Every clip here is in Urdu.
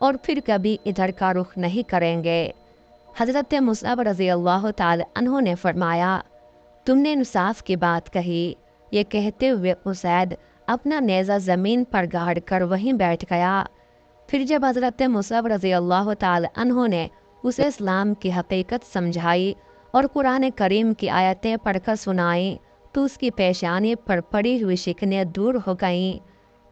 اور پھر کبھی ادھر کا رخ نہیں کریں گے۔ حضرت مصعب رضی اللہ تعالی عنہ نے فرمایا، تم نے انصاف کی بات کہی۔ یہ کہتے ہوئے اسید اپنا نیزہ زمین پر گاڑ کر وہیں بیٹھ گیا۔ پھر جب حضرت مصعب رضی اللہ تعالی عنہ نے اسے اسلام کی حقیقت سمجھائی اور قرآن کریم کی آیتیں پڑھ کر سنائیں تو اس کی پیشانی پر پڑی ہوئی شکنیں دور ہو گئیں،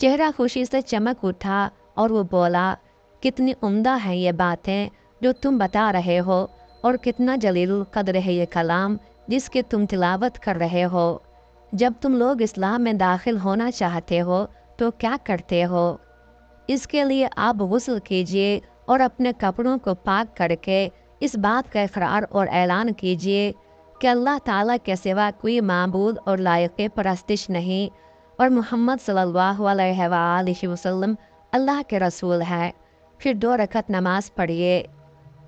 چہرہ خوشی سے چمک اٹھا اور وہ بولا، کتنی عمدہ ہیں یہ باتیں جو تم بتا رہے ہو، اور کتنا جلیل القدر ہے یہ کلام جس کی تم تلاوت کر رہے ہو۔ جب تم لوگ اسلام میں داخل ہونا چاہتے ہو تو کیا کرتے ہو؟ اس کے لیے آپ غسل کیجئے اور اپنے کپڑوں کو پاک کر کے اس بات کا اقرار اور اعلان کیجئے کہ اللہ تعالیٰ کے سوا کوئی معبود اور لائق پرستش نہیں، اور محمد صلی اللہ علیہ وآلہ وسلم اللہ کے رسول ہے۔ پھر 2 رکعت نماز پڑھیے۔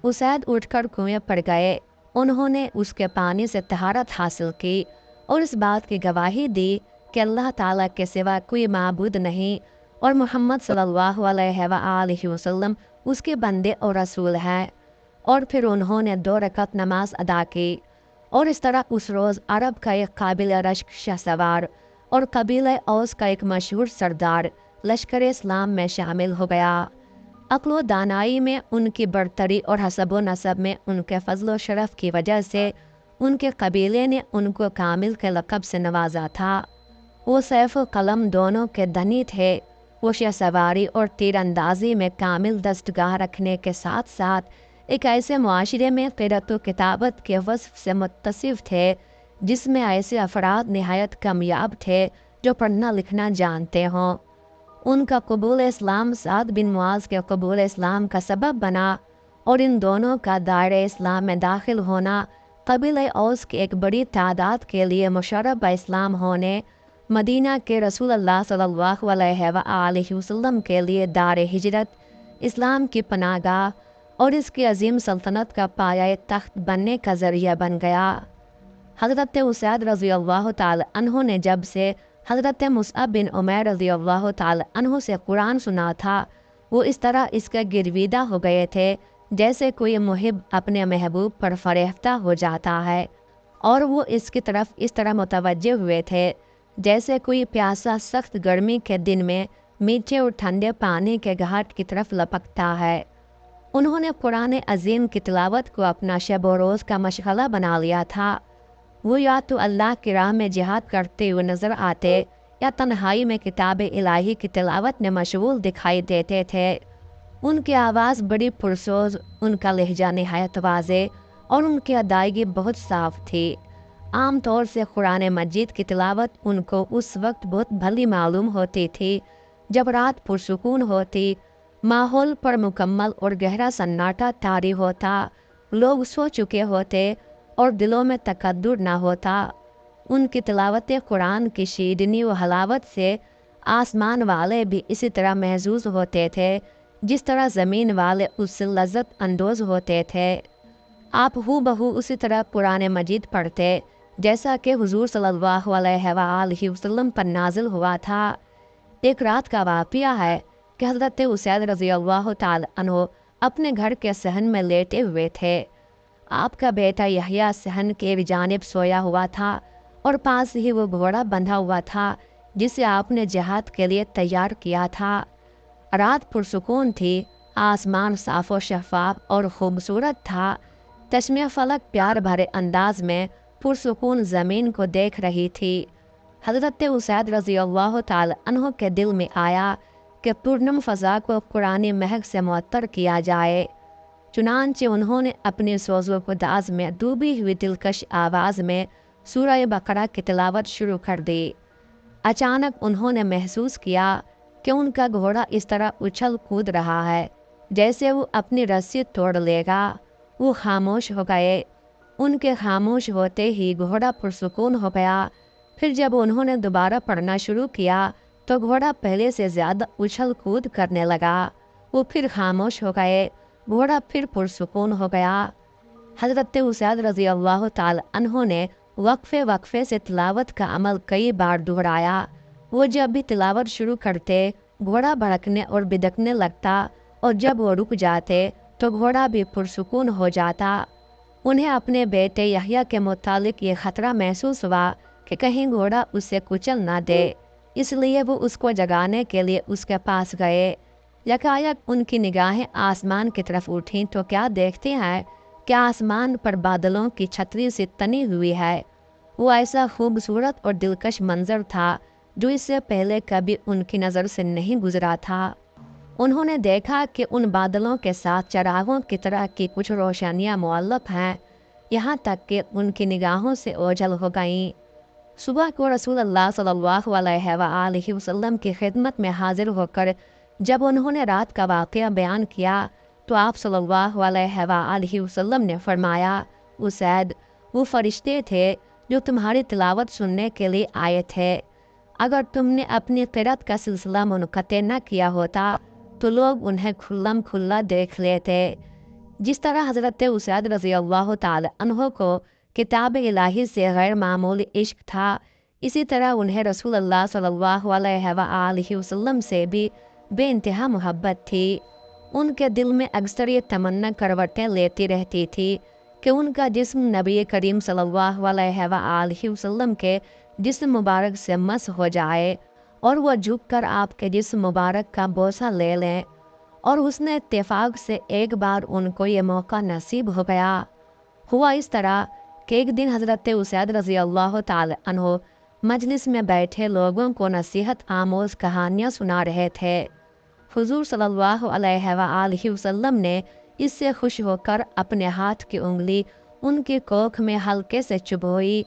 اسید اٹھ کر کنویں پر گئے۔ انہوں نے اس کے پانی سے طہارت حاصل کی اور اس بات کی گواہی دی کہ اللہ تعالیٰ کے سوا کوئی معبود نہیں، اور محمد صلی اللہ علیہ وآلہ وسلم اس کے بندے اور رسول ہیں۔ اور پھر انہوں نے 2 رکعت نماز ادا کی، اور اس طرح اس روز عرب کا ایک قابل رشک شاہ سوار اور قبیلہ اوس کا ایک مشہور سردار لشکر اسلام میں شامل ہو گیا۔ عقل و دانائی میں ان کی برتری اور حسب و نسب میں ان کے فضل و شرف کی وجہ سے ان کے قبیلے نے ان کو کامل کے لقب سے نوازا تھا۔ وہ سیف و قلم دونوں کے دھنی تھے۔ وہ شاہ سواری اور تیر اندازی میں کامل دستگاہ رکھنے کے ساتھ ساتھ ایک ایسے معاشرے میں قرأت و کتابت کے وصف سے متصف تھے جس میں ایسے افراد نہایت کامیاب تھے جو پڑھنا لکھنا جانتے ہوں۔ ان کا قبول اسلام سعد بن معاذ کے قبول اسلام کا سبب بنا، اور ان دونوں کا دائرہ اسلام میں داخل ہونا قبیلہ اوس کی ایک بڑی تعداد کے لیے مشرب اسلام ہونے، مدینہ کے رسول اللہ صلی اللہ علیہ وآلہ وسلم کے لیے دار ہجرت، اسلام کی پناہ گاہ اور اس کی عظیم سلطنت کا پایہ تخت بننے کا ذریعہ بن گیا۔ حضرت اسید رضی اللہ تعالی عنہ نے جب سے حضرت مصعب بن عمیر رضی اللہ تعالی عنہ سے قرآن سنا تھا، وہ اس طرح اس کا گرویدہ ہو گئے تھے جیسے کوئی محب اپنے محبوب پر فریفتہ ہو جاتا ہے، اور وہ اس کی طرف اس طرح متوجہ ہوئے تھے جیسے کوئی پیاسا سخت گرمی کے دن میں میٹھے اور ٹھنڈے پانی کے گھاٹ کی طرف لپکتا ہے۔ انہوں نے قرآن عظیم کی تلاوت کو اپنا شب و روز کا مشغلہ بنا لیا تھا۔ وہ یا تو اللہ کی راہ میں جہاد کرتے ہوئے نظر آتے یا تنہائی میں کتاب الہی کی تلاوت میں مشغول دکھائی دیتے تھے۔ ان کی آواز بڑی پرسوز، ان کا لہجہ نہایت واضح اور ان کی ادائیگی بہت صاف تھی۔ عام طور سے قرآن مجید کی تلاوت ان کو اس وقت بہت بھلی معلوم ہوتی تھی جب رات پرسکون ہوتی، ماحول پر مکمل اور گہرا سناٹا طاری ہوتا، لوگ سو چکے ہوتے اور دلوں میں تقدر نہ ہوتا۔ ان کی تلاوت قرآن کی شیرینی و حلاوت سے آسمان والے بھی اسی طرح محظوظ ہوتے تھے جس طرح زمین والے اس سے لذت اندوز ہوتے تھے۔ آپ ہو بہو اسی طرح قرآن مجید پڑھتے جیسا کہ حضور صلی اللہ علیہ وآلہ وسلم پر نازل ہوا تھا۔ ایک رات کا واقعہ ہے کہ حضرت اسید رضی اللہ تعالی عنہ اپنے گھر کے صحن میں لیٹے ہوئے تھے۔ آپ کا بیٹا یحییٰ صحن کے جانب سویا ہوا تھا اور پاس ہی وہ گھوڑا بندھا ہوا تھا جسے آپ نے جہاد کے لیے تیار کیا تھا۔ رات پرسکون تھی، آسمان صاف و شفاف اور خوبصورت تھا۔ چشمے فلک پیار بھرے انداز میں پرسکون زمین کو دیکھ رہی تھی۔ حضرت اسید رضی اللہ تعالی عنہ کے دل میں آیا کہ پورنم فضا کو قرآن مہک سے معطر کیا جائے۔ چنانچہ انہوں نے اپنی سوز و گداز میں ڈوبی ہوئی دلکش آواز میں سورہ بقرہ کی تلاوت شروع کر دی۔ اچانک انہوں نے محسوس کیا کہ ان کا گھوڑا اس طرح اچھل کود رہا ہے جیسے وہ اپنی رسی توڑ لے گا۔ وہ خاموش ہو گئے۔ ان کے خاموش ہوتے ہی گھوڑا پرسکون ہو گیا۔ پھر جب انہوں نے دوبارہ پڑھنا شروع کیا تو گھوڑا پہلے سے زیادہ اچھل کود کرنے لگا۔ وہ پھر خاموش ہو گئے، گھوڑا پھر پرسکون ہو گیا۔ حضرت اسید رضی اللہ تعالی عنہ نے وقفے سے تلاوت کا عمل کئی بار دہرایا۔ وہ جب بھی تلاوت شروع کرتے گھوڑا بھڑکنے اور بدکنے لگتا اور جب وہ رک جاتے تو گھوڑا بھی پرسکون ہو جاتا۔ انہیں اپنے بیٹے یحییٰ کے متعلق یہ خطرہ محسوس ہوا کہ کہیں گھوڑا اسے کچل نہ دے، اس لیے وہ اس کو جگانے کے لیے اس کے پاس گئے۔ یکایک ان کی نگاہیں آسمان کی طرف اٹھیں تو کیا دیکھتے ہیں کہ آسمان پر بادلوں کی چھتری سے تنی ہوئی ہے۔ وہ ایسا خوبصورت اور دلکش منظر تھا جو اس سے پہلے کبھی ان کی نظر سے نہیں گزرا تھا۔ انہوں نے دیکھا کہ ان بادلوں کے ساتھ چراغوں کی طرح کی کچھ روشنیاں معلق ہیں، یہاں تک کہ ان کی نگاہوں سے اوجھل ہو گئیں۔ صبح کو رسول اللہ صلی اللہ علیہ وآلہ وسلم کی خدمت میں حاضر ہو کر جب انہوں نے رات کا واقعہ بیان کیا تو آپ صلی اللہ علیہ وآلہ وسلم نے فرمایا، اسید، وہ فرشتے تھے جو تمہاری تلاوت سننے کے لیے آئے تھے۔ اگر تم نے اپنی قرأت کا سلسلہ منقطع نہ کیا ہوتا تو لوگ انہیں کھلم کھلا دیکھ لیتے۔ جس طرح حضرت اسید رضی اللہ تعالی عنہ کو کتاب الہی سے غیر معمولی عشق تھا، اسی طرح انہیں رسول اللہ صلی اللہ علیہ وآلہ وسلم سے بھی بے انتہا محبت تھی۔ ان کے دل میں اکثر یہ تمنا کروٹیں لیتی رہتی تھی کہ ان کا جسم نبی کریم صلی اللہ علیہ وآلہ وسلم کے جسم مبارک سے مس ہو جائے اور وہ جھک کر آپ کے جسم مبارک کا بوسہ لے لیں، اور حسن اتفاق سے ایک بار ان کو یہ موقع نصیب ہو گیا۔ ہوا اس طرح کہ ایک دن حضرت اسید رضی اللہ تعالی عنہ مجلس میں بیٹھے لوگوں کو نصیحت آموز کہانیاں سنا رہے تھے۔ حضور صلی اللہ علیہ وآلہ وسلم نے اس سے خوش ہو کر اپنے ہاتھ کی انگلی ان کی کوکھ میں ہلکے سے چبھوئی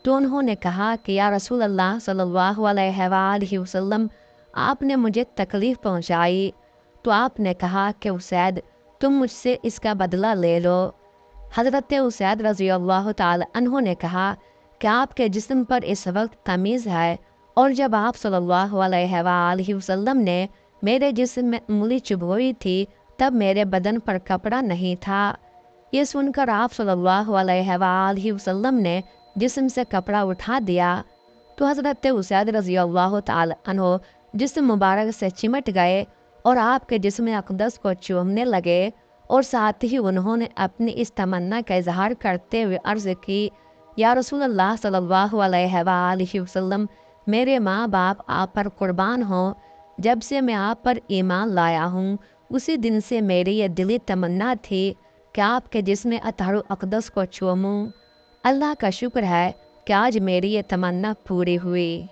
تو انہوں نے کہا کہ یا رسول اللہ صلی اللہ علیہ وآلہ وسلم، آپ نے مجھے تکلیف پہنچائی۔ تو آپ نے کہا کہ اسید، تم مجھ سے اس کا بدلہ لے لو۔ حضرت اسید رضی اللہ تعالی عنہ نے کہا کہ آپ کے جسم پر اس وقت تمیز ہے، اور جب آپ صلی اللہ علیہ وآلہ وسلم نے میرے جسم میں انگلی چبھوئی تھی تب میرے بدن پر کپڑا نہیں تھا۔ یہ سن کر آپ صلی اللہ علیہ وآلہ وسلم نے جسم سے کپڑا اٹھا دیا تو حضرت اسید رضی اللہ تعالی عنہ جسم مبارک سے چمٹ گئے اور آپ کے جسم اقدس کو چومنے لگے، اور ساتھ ہی انہوں نے اپنی اس تمنا کا اظہار کرتے ہوئے عرض کی، یا رسول اللہ صلی اللہ علیہ وآلہ وسلم، میرے ماں باپ آپ پر قربان ہوں، جب سے میں آپ پر ایمان لایا ہوں اسی دن سے میری یہ دلی تمنا تھی کہ آپ کے جسم اطہر و اقدس کو چوموں۔ اللہ کا شکر ہے کہ آج میری یہ تمنا پوری ہوئی۔